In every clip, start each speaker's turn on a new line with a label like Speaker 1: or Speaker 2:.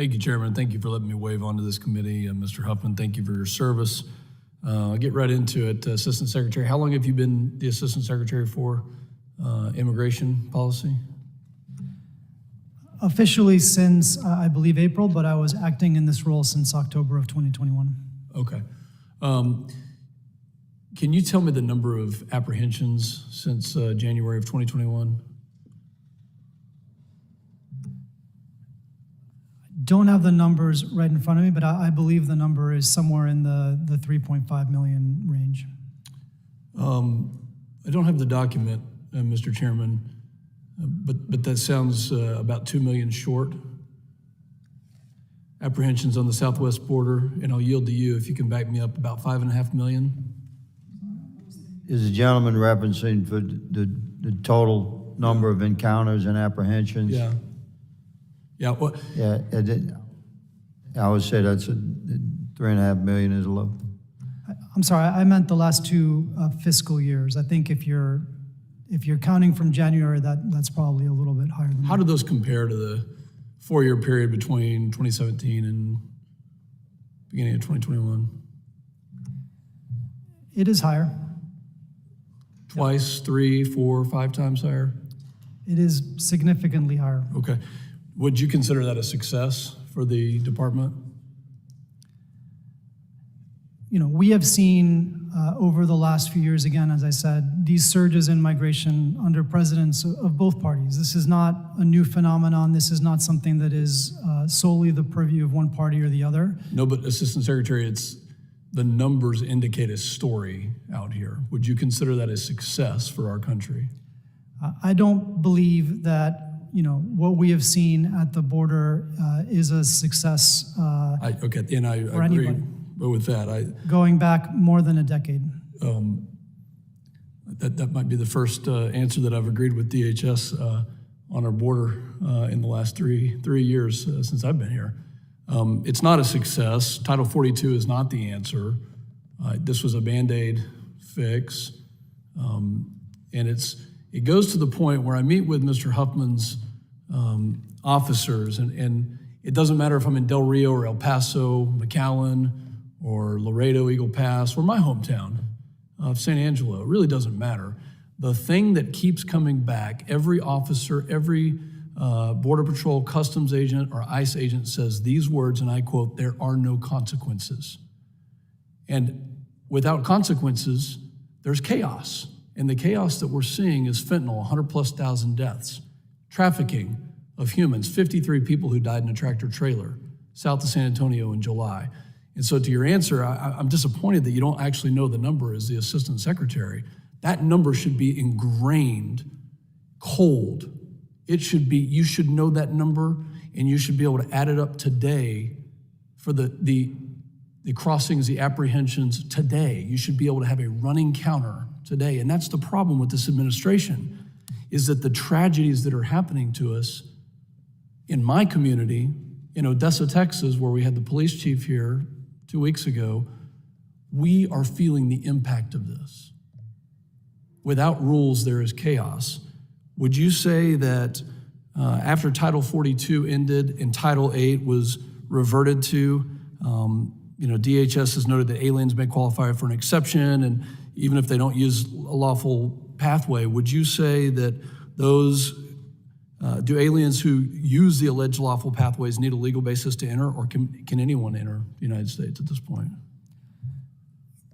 Speaker 1: Thank you, Chairman. Thank you for letting me wave onto this committee. Mr. Huffman, thank you for your service. I'll get right into it. Assistant Secretary, how long have you been the Assistant Secretary for immigration policy?
Speaker 2: Officially since, I believe, April, but I was acting in this role since October of 2021.
Speaker 1: Okay. Can you tell me the number of apprehensions since January of 2021?
Speaker 2: Don't have the numbers right in front of me, but I believe the number is somewhere in the 3.5 million range.
Speaker 1: I don't have the document, Mr. Chairman, but that sounds about 2 million short. Apprehensions on the southwest border, and I'll yield to you if you can back me up, about 5.5 million.
Speaker 3: Is the gentleman referencing for the total number of encounters and apprehensions?
Speaker 1: Yeah. Yeah. Well,
Speaker 3: Yeah, I would say that's 3.5 million is low.
Speaker 2: I'm sorry, I meant the last two fiscal years. I think if you're counting from January, that's probably a little bit higher than
Speaker 1: how
Speaker 2: that.
Speaker 1: do those compare to the 4-year period between 2017 and beginning of 2021?
Speaker 2: It is higher.
Speaker 1: Twice, 3, 4, 5 times higher?
Speaker 2: It is significantly higher.
Speaker 1: Okay. Would you consider that a success for the department?
Speaker 2: You know, we have seen over the last few years, again, as I said, these surges in migration under presidents of both parties. This is not a new phenomenon. This is not something that is solely the purview of one party or the other.
Speaker 1: No, but Assistant Secretary, the numbers indicate a story out here. Would you consider that a success for our country?
Speaker 2: I don't believe that, you know, what we have seen at the border is a success
Speaker 1: I agree
Speaker 2: anybody.
Speaker 1: with that.
Speaker 2: Going back more than a decade.
Speaker 1: That might be the first answer that I've agreed with DHS on our border in the last three years since I've been here. It's not a success. Title 42 is not the answer. This was a Band-Aid fix. And it goes to the point where I meet with Mr. Huffman's officers, and it doesn't matter if I'm in Del Rio or El Paso, McAllen, or Laredo, Eagle Pass, or my hometown of San Angelo. It really doesn't matter. The thing that keeps coming back, every officer, every Border Patrol, Customs agent, or ICE agent says these words, and I quote, "There are no consequences." And without consequences, there's chaos. And the chaos that we're seeing is fentanyl, 100,000+ deaths, trafficking of humans, 53 people who died in a tractor trailer south of San Antonio in July. And so to your answer, I'm disappointed that you don't actually know the number as the Assistant Secretary. That number should be ingrained, cold. It should be, you should know that number, and you should be able to add it up today for the crossings, the apprehensions today. You should be able to have a running counter today. And that's the problem with this administration, is that the tragedies that are happening to us in my community, in Odessa, Texas, where we had the police chief here 2 weeks ago, we are feeling the impact of this. Without rules, there is chaos. Would you say that after Title 42 ended and Title 8 was reverted to, DHS has noted that aliens may qualify for an exception, and even if they don't use a lawful pathway, would you say that do aliens who use the alleged lawful pathways need a legal basis to enter, or can anyone enter the United States at this point?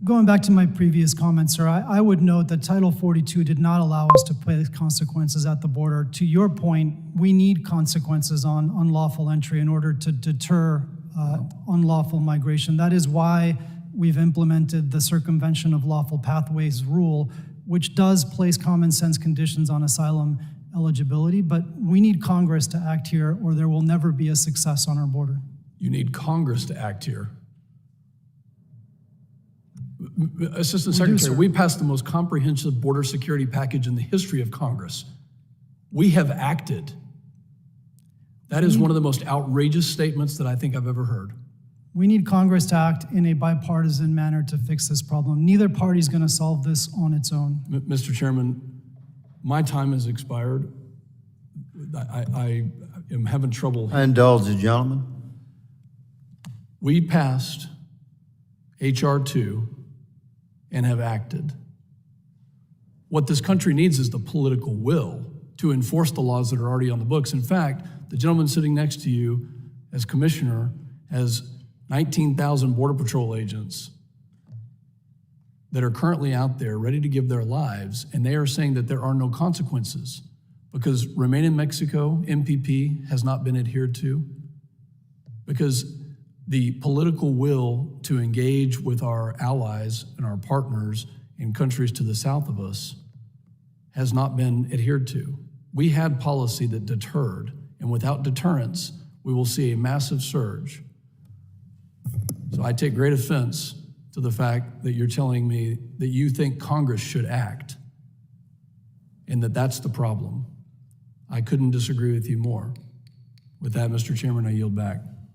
Speaker 2: Going back to my previous comments, sir, I would note that Title 42 did not allow us to place consequences at the border. To your point, we need consequences on unlawful entry in order to deter unlawful migration. That is why we've implemented the circumvention of lawful pathways rule, which does place common sense conditions on asylum eligibility, but we need Congress to act here, or there will never be a success on our border.
Speaker 1: You need Congress to act here. Assistant Secretary, we passed the most comprehensive border security package in the history of Congress. We have acted. That is one of the most outrageous statements that I think I've ever heard.
Speaker 2: We need Congress to act in a bipartisan manner to fix this problem. Neither party is going to solve this on its own.
Speaker 1: Mr. Chairman, my time has expired. I am having trouble.
Speaker 3: I indulge the gentleman.
Speaker 1: We passed H.R. 2 and have acted. What this country needs is the political will to enforce the laws that are already on the books. In fact, the gentleman sitting next to you as commissioner has 19,000 Border Patrol agents that are currently out there ready to give their lives, and they are saying that there are no consequences because Remain in Mexico, MPP, has not been adhered to, because the political will to engage with our allies and our partners in countries to the south of us has not been adhered to. We had policy that deterred, and without deterrence, we will see a massive surge. So I take great offense to the fact that you're telling me that you think Congress should act and that that's the problem. I couldn't disagree with you more. With that, Mr. Chairman, I yield back.